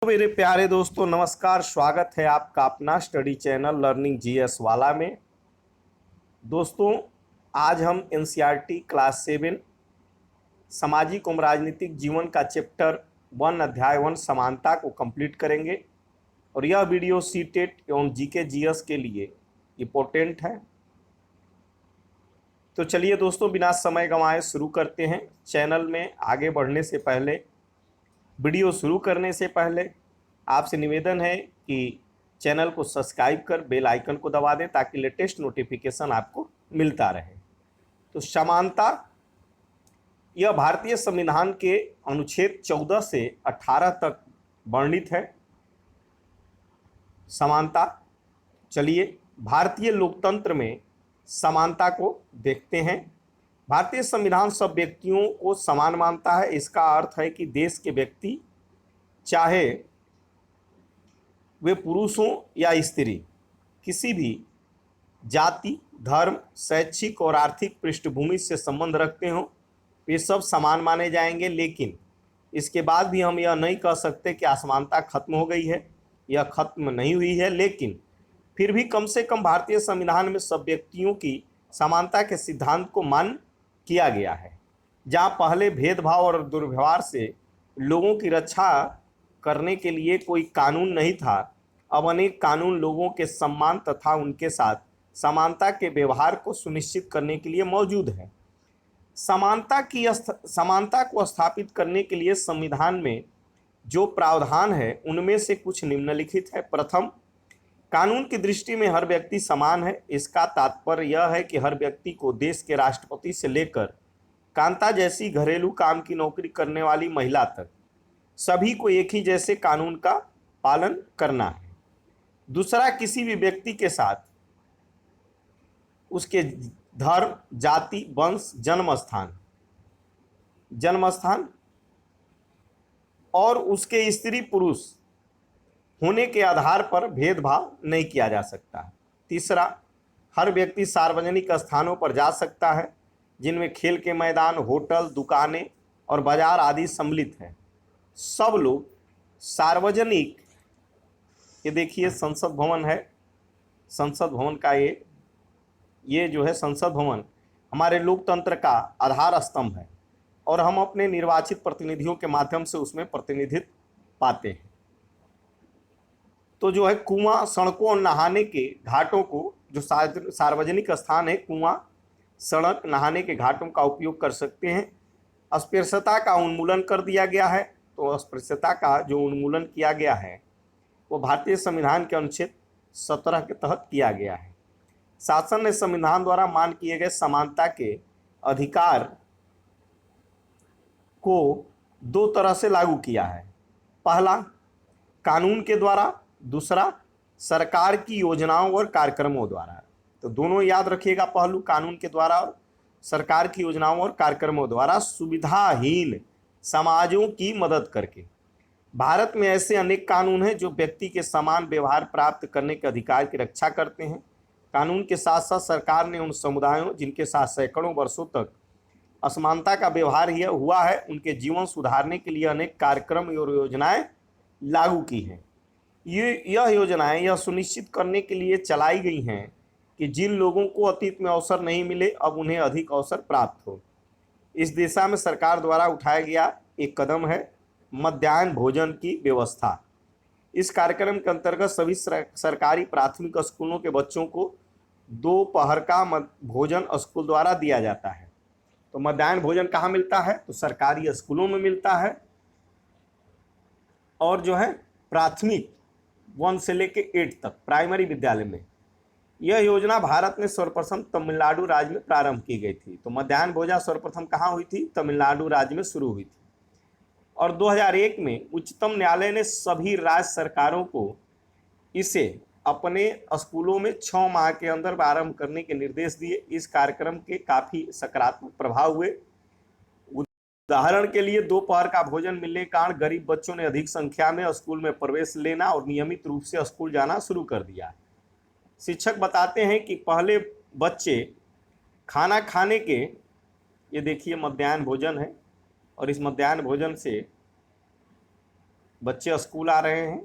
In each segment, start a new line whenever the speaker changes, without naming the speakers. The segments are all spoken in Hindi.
तो मेरे प्यारे दोस्तों, नमस्कार। स्वागत है आपका अपना स्टडी चैनल लर्निंग जीएस वाला में। दोस्तों, आज हम एनसीईआरटी क्लास 7 सामाजिक एवं राजनीतिक जीवन का चैप्टर 1 अध्याय 1 समानता को कंप्लीट करेंगे। और यह वीडियो सीटेट एवं जीके जीएस के लिए इम्पोर्टेंट है। तो चलिए दोस्तों, बिना समय गंवाए शुरू करते हैं। चैनल में आगे बढ़ने से पहले, वीडियो शुरू करने से पहले आपसे निवेदन है कि चैनल को सब्सक्राइब कर बेल आइकन को दबा दें ताकि लेटेस्ट नोटिफिकेशन आपको मिलता रहे। तो समानता यह भारतीय संविधान के अनुच्छेद 14 से 18 तक वर्णित है। समानता, चलिए भारतीय लोकतंत्र में समानता को देखते हैं। भारतीय संविधान सब व्यक्तियों को समान मानता है। इसका अर्थ है कि देश के व्यक्ति, चाहे वे पुरुष हों या स्त्री, किसी भी जाति, धर्म, शैक्षिक और आर्थिक पृष्ठभूमि से संबंध रखते हों, वे सब समान माने जाएंगे। लेकिन इसके बाद भी हम यह नहीं कह सकते कि असमानता खत्म हो गई है। यह खत्म नहीं हुई है, लेकिन फिर भी कम से कम भारतीय संविधान में सब व्यक्तियों की समानता के सिद्धांत को मान्य किया गया है। जहाँ पहले भेदभाव और दुर्व्यवहार से लोगों की रक्षा करने के लिए कोई कानून नहीं था, अब अनेक कानून लोगों के सम्मान तथा उनके साथ समानता के व्यवहार को सुनिश्चित करने के लिए मौजूद है। समानता को स्थापित करने के लिए संविधान में जो प्रावधान है उनमें से कुछ निम्नलिखित है। प्रथम, कानून की दृष्टि में हर व्यक्ति समान है। इसका तात्पर्य यह है कि हर व्यक्ति को देश के राष्ट्रपति से लेकर कांता जैसी घरेलू काम की नौकरी करने वाली महिला तक सभी को एक ही जैसे कानून का पालन करना है। दूसरा, किसी भी व्यक्ति के साथ उसके धर्म, जाति, वंश, जन्मस्थान और उसके स्त्री पुरुष होने के आधार पर भेदभाव नहीं किया जा सकता। तीसरा, हर व्यक्ति सार्वजनिक स्थानों पर जा सकता है जिनमें खेल के मैदान, होटल, दुकानें और बाजार आदि सम्मिलित हैं। सब लोग सार्वजनिक, ये देखिए संसद भवन है, संसद भवन का ये जो है संसद भवन हमारे लोकतंत्र का आधार स्तंभ है और हम अपने निर्वाचित प्रतिनिधियों के माध्यम से उसमें प्रतिनिधित्व पाते हैं। तो जो है कुआं, सड़कों और नहाने के घाटों को, जो सार्वजनिक स्थान है, कुआं, सड़क, नहाने के घाटों का उपयोग कर सकते हैं। अस्पृश्यता का उन्मूलन कर दिया गया है। तो अस्पृश्यता का जो उन्मूलन किया गया है वो भारतीय संविधान के अनुच्छेद 17 के तहत किया गया है। शासन ने संविधान द्वारा मान किए गए समानता के अधिकार को दो तरह से लागू किया है। पहला, कानून के द्वारा, दूसरा सरकार की योजनाओं और कार्यक्रमों द्वारा। तो दोनों याद रखिएगा, पहलू कानून के द्वारा और सरकार की योजनाओं और कार्यक्रमों द्वारा सुविधाहीन समाजों की मदद करके। भारत में ऐसे अनेक कानून हैं जो व्यक्ति के समान व्यवहार प्राप्त करने के अधिकार की रक्षा करते हैं। कानून के साथ साथ सरकार ने उन समुदायों जिनके साथ सैकड़ों वर्षों तक असमानता का व्यवहार हुआ है, उनके जीवन सुधारने के लिए अनेक कार्यक्रम और योजनाएं लागू की हैं। यह योजनाएं यह सुनिश्चित करने के लिए चलाई गई हैं कि जिन लोगों को अतीत में अवसर नहीं मिले, अब उन्हें अधिक अवसर प्राप्त हो। इस दिशा में सरकार द्वारा उठाया गया एक कदम है मध्याह्न भोजन की व्यवस्था। इस कार्यक्रम के अंतर्गत सभी सरकारी प्राथमिक स्कूलों के बच्चों को दोपहर का भोजन स्कूल द्वारा दिया जाता है। तो मध्याह्न भोजन कहाँ मिलता है? तो सरकारी स्कूलों में मिलता है। और जो है प्राथमिक 1 से लेके 8 तक प्राइमरी विद्यालय में। यह योजना भारत में सर्वप्रथम तमिलनाडु राज्य में प्रारंभ की गई थी। तो मध्याह्न भोजन सर्वप्रथम कहाँ हुई थी? तमिलनाडु राज्य में शुरू हुई थी। और 2001 में उच्चतम न्यायालय ने सभी राज्य सरकारों को इसे अपने स्कूलों में 6 माह के अंदर प्रारंभ करने के निर्देश दिए। इस कार्यक्रम के काफ़ी सकारात्मक प्रभाव हुए। उदाहरण के लिए दोपहर का भोजन मिलने के कारण गरीब बच्चों ने अधिक संख्या में स्कूल में प्रवेश लेना और नियमित रूप से स्कूल जाना शुरू कर दिया। शिक्षक बताते हैं कि पहले बच्चे खाना खाने के, ये देखिए मध्याह्न भोजन है, और इस मध्याह्न भोजन से बच्चे स्कूल आ रहे हैं,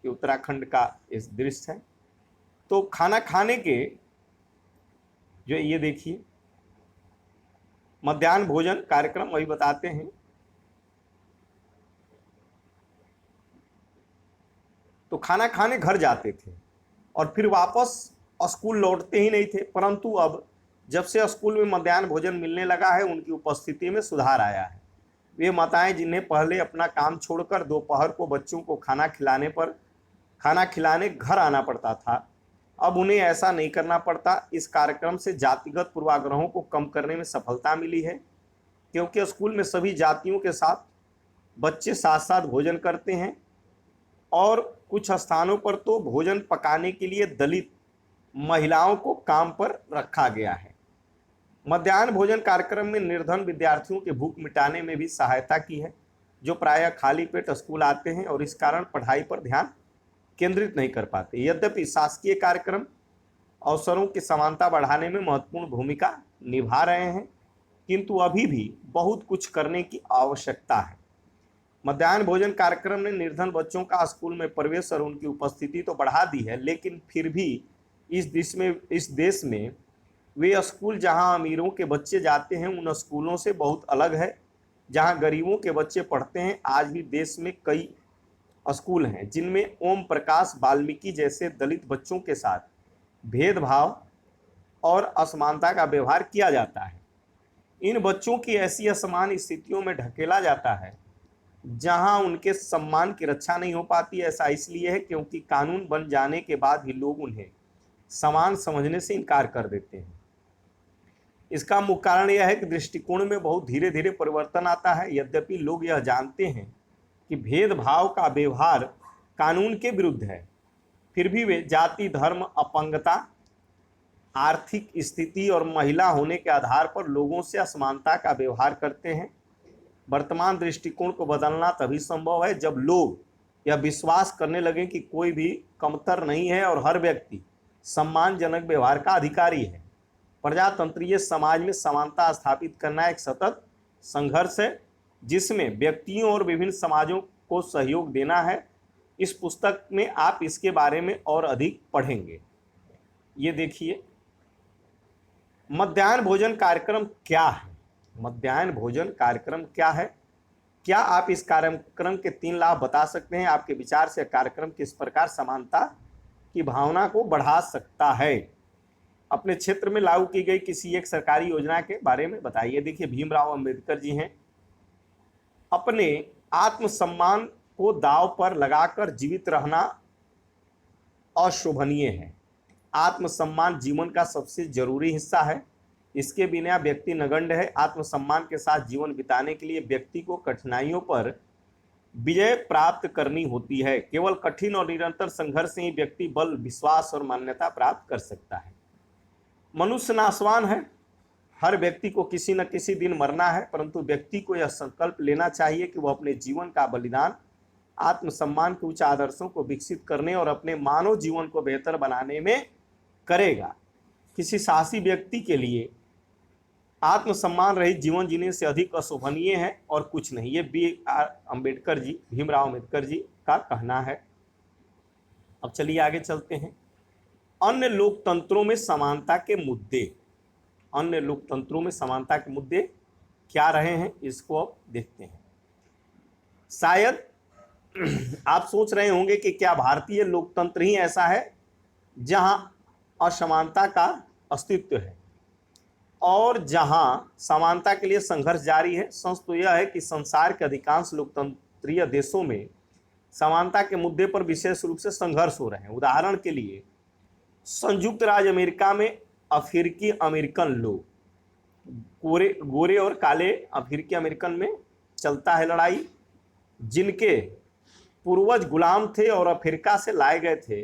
ये उत्तराखंड का इस दृश्य है। तो खाना खाने के जो ये देखिए मध्याह्न भोजन कार्यक्रम वही बताते हैं। तो खाना खाने घर जाते थे और फिर वापस स्कूल लौटते ही नहीं थे, परंतु अब जब से स्कूल में मध्याह्न भोजन मिलने लगा है उनकी उपस्थिति में सुधार आया है। वे माताएं जिन्हें पहले अपना काम छोड़कर दोपहर को बच्चों को खाना खिलाने घर आना पड़ता था, अब उन्हें ऐसा नहीं करना पड़ता। इस कार्यक्रम से जातिगत पूर्वाग्रहों को कम करने में सफलता मिली है, क्योंकि स्कूल में सभी जातियों के साथ बच्चे साथ साथ भोजन करते हैं और कुछ स्थानों पर तो भोजन पकाने के लिए दलित महिलाओं को काम पर रखा गया है। मध्याह्न भोजन कार्यक्रम में निर्धन विद्यार्थियों के भूख मिटाने में भी सहायता की है, जो प्रायः खाली पेट स्कूल आते हैं और इस कारण पढ़ाई पर ध्यान केंद्रित नहीं कर पाते। यद्यपि शासकीय कार्यक्रम अवसरों की समानता बढ़ाने में महत्वपूर्ण भूमिका निभा रहे हैं, किंतु अभी भी बहुत कुछ करने की आवश्यकता है। मध्याह्न भोजन कार्यक्रम ने निर्धन बच्चों का स्कूल में प्रवेश और उनकी उपस्थिति तो बढ़ा दी है, लेकिन फिर भी इस देश में वे स्कूल जहां अमीरों के बच्चे जाते हैं उन स्कूलों से बहुत अलग है जहां गरीबों के बच्चे पढ़ते हैं। आज भी देश में कई स्कूल हैं जिनमें ओम प्रकाश वाल्मीकि जैसे दलित बच्चों के साथ भेदभाव और असमानता का व्यवहार किया जाता है। इन बच्चों की ऐसी असमान स्थितियों में ढकेला जाता है जहां उनके सम्मान की रक्षा नहीं हो पाती। ऐसा इसलिए है क्योंकि कानून बन जाने के बाद भी लोग उन्हें समान समझने से इनकार कर देते हैं। इसका मुख्य कारण यह है कि दृष्टिकोण में बहुत धीरे धीरे परिवर्तन आता है। यद्यपि लोग यह जानते हैं कि भेदभाव का व्यवहार कानून के विरुद्ध है, फिर भी वे जाति, धर्म, अपंगता, आर्थिक स्थिति और महिला होने के आधार पर लोगों से असमानता का व्यवहार करते हैं। वर्तमान दृष्टिकोण को बदलना तभी संभव है जब लोग यह विश्वास करने लगे कि कोई भी कमतर नहीं है और हर व्यक्ति सम्मानजनक व्यवहार का अधिकारी है। प्रजातंत्रीय समाज में समानता स्थापित करना एक सतत संघर्ष है जिसमें व्यक्तियों और विभिन्न समाजों को सहयोग देना है। इस पुस्तक में आप इसके बारे में और अधिक पढ़ेंगे। ये देखिए मध्याह्न भोजन कार्यक्रम क्या है। मध्याह्न भोजन कार्यक्रम क्या है? क्या आप इस कार्यक्रम के 3 लाभ बता सकते हैं? आपके विचार से कार्यक्रम किस प्रकार समानता की भावना को बढ़ा सकता है? अपने क्षेत्र में लागू की गई किसी एक सरकारी योजना के बारे में बताइए। देखिए भीमराव अंबेडकर जी हैं। अपने आत्मसम्मान को दांव पर लगाकर जीवित रहना अशोभनीय है। आत्मसम्मान जीवन का सबसे जरूरी हिस्सा है। इसके बिना व्यक्ति नगण्य है। आत्मसम्मान के साथ जीवन बिताने के लिए व्यक्ति को कठिनाइयों पर विजय प्राप्त करनी होती है। केवल कठिन और निरंतर संघर्ष से ही व्यक्ति बल, विश्वास और मान्यता प्राप्त कर सकता है। मनुष्य नाशवान है। हर व्यक्ति को किसी न किसी दिन मरना है, परंतु व्यक्ति को यह संकल्प लेना चाहिए कि वह अपने जीवन का बलिदान आत्मसम्मान के उच्च आदर्शों को विकसित करने और अपने मानव जीवन को बेहतर बनाने में करेगा। किसी साहसी व्यक्ति के लिए आत्मसम्मान रहित जीवन जीने से अधिक अशोभनीय है और कुछ नहीं। ये अम्बेडकर जी, भीमराव अम्बेडकर जी का कहना है। अब चलिए आगे चलते हैं। अन्य लोकतंत्रों में समानता के मुद्दे। अन्य लोकतंत्रों में समानता के मुद्दे क्या रहे हैं, इसको अब देखते हैं। शायद आप सोच रहे होंगे कि क्या भारतीय लोकतंत्र ही ऐसा है जहां असमानता का अस्तित्व है और जहां समानता के लिए संघर्ष जारी है। सच तो यह है कि संसार के अधिकांश लोकतंत्रीय देशों में समानता के मुद्दे पर विशेष रूप से संघर्ष हो रहे हैं। उदाहरण के लिए संयुक्त राज्य अमेरिका में अफ्रीकी अमेरिकन लोग, गोरे और काले अफ्रीकी अमेरिकन में चलता है लड़ाई। जिनके पूर्वज गुलाम थे और अफ्रीका से लाए गए थे,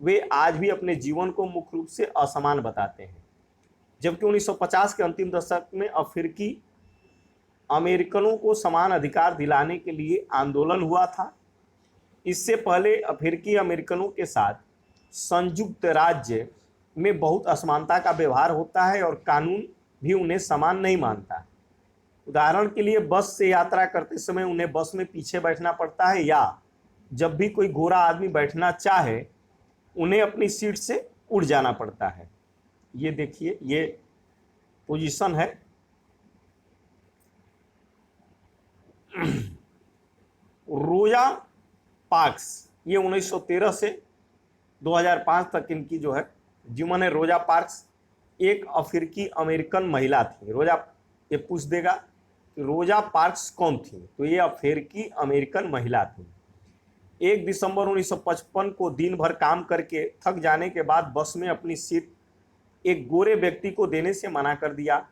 वे आज भी अपने जीवन को मुख्य रूप से असमान बताते हैं। जबकि 1950 के अंतिम दशक में अफ्रीकी अमेरिकनों को समान अधिकार दिलाने के लिए आंदोलन हुआ था। इससे पहले अफ्रीकी अमेरिकनों के साथ संयुक्त राज्य में बहुत असमानता का व्यवहार होता है और कानून भी उन्हें समान नहीं मानता। उदाहरण के लिए बस से यात्रा करते समय उन्हें बस में पीछे बैठना पड़ता है या जब भी कोई गोरा आदमी बैठना चाहे उन्हें अपनी सीट से उठ जाना पड़ता है। ये देखिए, ये पोजीशन है। रोजा पार्क्स, ये 1913 से 2005 तक इनकी जो है जीवन है। रोजा पार्क्स एक अफ्रीकी अमेरिकन महिला थी। रोजा, ये पूछ देगा कि रोजा पार्क्स कौन थी, तो ये अफ्रीकी अमेरिकन महिला थी। 1 दिसंबर 1955 को दिन भर काम करके थक जाने के बाद बस में अपनी सीट एक गोरे व्यक्ति को देने से मना कर दिया।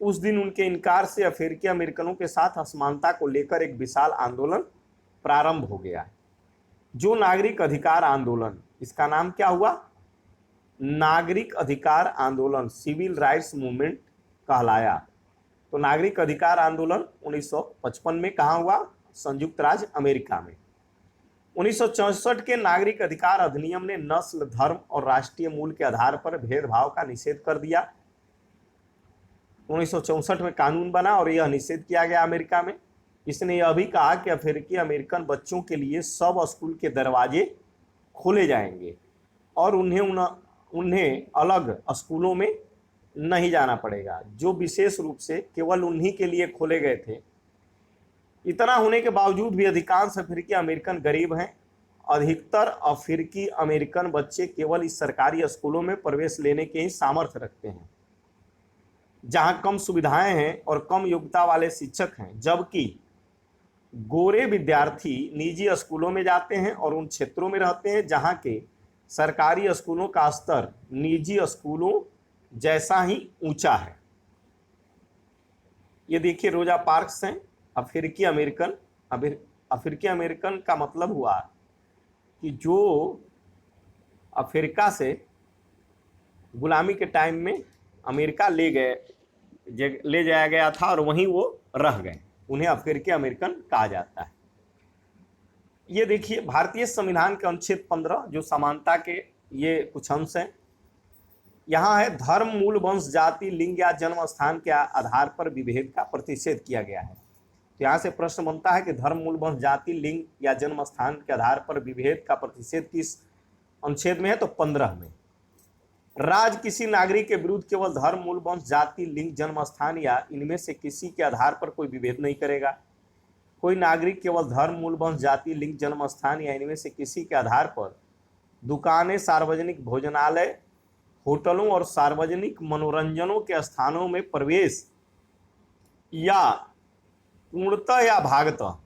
उस दिन उनके इनकार से अफ्रीकी अमेरिकनों के साथ असमानता को लेकर एक विशाल आंदोलन प्रारंभ हो गया, जो नागरिक अधिकार आंदोलन, इसका नाम क्या हुआ? नागरिक अधिकार आंदोलन, सिविल राइट्स मूवमेंट कहलाया। तो नागरिक अधिकार आंदोलन 1955 में कहाँ हुआ? संयुक्त राज्य अमेरिका में। 1964 के नागरिक अधिकार अधिनियम ने नस्ल, धर्म और राष्ट्रीय मूल के आधार पर भेदभाव का निषेध कर दिया। 1964 में कानून बना और यह निषेध किया गया अमेरिका में। इसने यह भी कहा कि अफ्रीकी अमेरिकन बच्चों के लिए सब स्कूल के दरवाजे खोले जाएंगे और उन्हें अलग स्कूलों में नहीं जाना पड़ेगा, जो विशेष रूप से केवल उन्हीं के लिए खोले गए थे। इतना होने के बावजूद भी अधिकांश अफ्रीकी अमेरिकन गरीब हैं। अधिकतर अफ्रीकी अमेरिकन बच्चे केवल इस सरकारी स्कूलों में प्रवेश लेने के ही सामर्थ्य रखते हैं, जहां कम सुविधाएं हैं और कम योग्यता वाले शिक्षक हैं, जबकि गोरे विद्यार्थी निजी स्कूलों में जाते हैं और उन क्षेत्रों में रहते हैं जहां के सरकारी स्कूलों का स्तर निजी स्कूलों जैसा ही ऊंचा है। ये देखिए, रोजा पार्क्स हैं, अफ्रीकी अमेरिकन। अफ्रीकी अमेरिकन का मतलब हुआ कि जो अफ्रीका से गुलामी के टाइम में अमेरिका ले जाया गया था और वहीं वो रह गए, उन्हें अफ्रीकी अमेरिकन कहा जाता है। ये देखिए, भारतीय संविधान के अनुच्छेद 15 जो समानता के ये कुछ अंश हैं। यहाँ है धर्म, मूल, वंश, जाति, लिंग या जन्म स्थान के आधार पर विभेद का प्रतिषेध किया गया है। तो यहाँ से प्रश्न बनता है कि धर्म, मूल, वंश, जाति, लिंग या जन्म स्थान के आधार पर विभेद का प्रतिषेध किस अनुच्छेद में है? तो 15 में। राज्य किसी नागरिक के विरुद्ध केवल धर्म, मूल, वंश, जाति, लिंग, जन्म स्थान या इनमें से किसी के आधार पर कोई विभेद नहीं करेगा। कोई नागरिक केवल धर्म, मूल, वंश, जाति, लिंग, जन्म स्थान या इनमें से किसी के आधार पर दुकानें, सार्वजनिक भोजनालय, होटलों और सार्वजनिक मनोरंजनों के स्थानों में प्रवेश या पूर्णतः या भागतः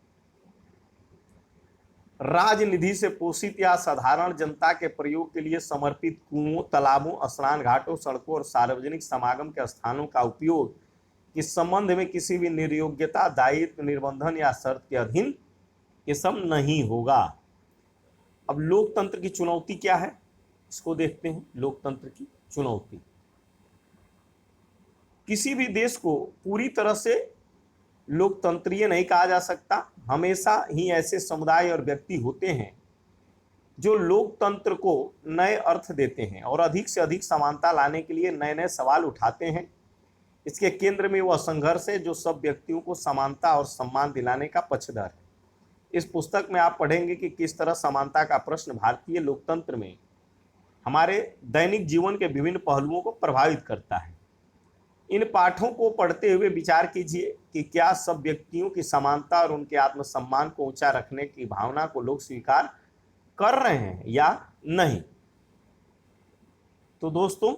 राजनिधि से पोषित या साधारण जनता के प्रयोग के लिए समर्पित कुओं, तालाबों, स्नान घाटों, सड़कों और सार्वजनिक समागम के स्थानों का उपयोग इस संबंध में किसी भी निर्योग्यता, दायित्व, निर्बंधन या शर्त के अधीन ये सब नहीं होगा। अब लोकतंत्र की चुनौती क्या है, इसको देखते हैं। लोकतंत्र की चुनौती, किसी भी देश को पूरी तरह से लोकतंत्रीय नहीं कहा जा सकता। हमेशा ही ऐसे समुदाय और व्यक्ति होते हैं जो लोकतंत्र को नए अर्थ देते हैं और अधिक से अधिक समानता लाने के लिए नए नए सवाल उठाते हैं। इसके केंद्र में वह संघर्ष है जो सब व्यक्तियों को समानता और सम्मान दिलाने का पक्षधर है। इस पुस्तक में आप पढ़ेंगे कि किस तरह समानता का प्रश्न भारतीय लोकतंत्र में हमारे दैनिक जीवन के विभिन्न पहलुओं को प्रभावित करता है। इन पाठों को पढ़ते हुए विचार कीजिए कि क्या सब व्यक्तियों की समानता और उनके आत्मसम्मान को ऊंचा रखने की भावना को लोग स्वीकार कर रहे हैं या नहीं। तो दोस्तों,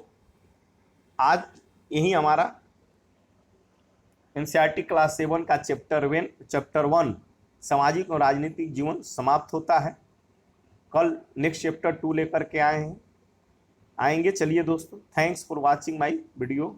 आज यही हमारा एनसीईआरटी क्लास 7 का चैप्टर 1 सामाजिक और राजनीतिक जीवन समाप्त होता है। कल नेक्स्ट चैप्टर 2 लेकर के आएंगे। चलिए दोस्तों, thanks for watching my video.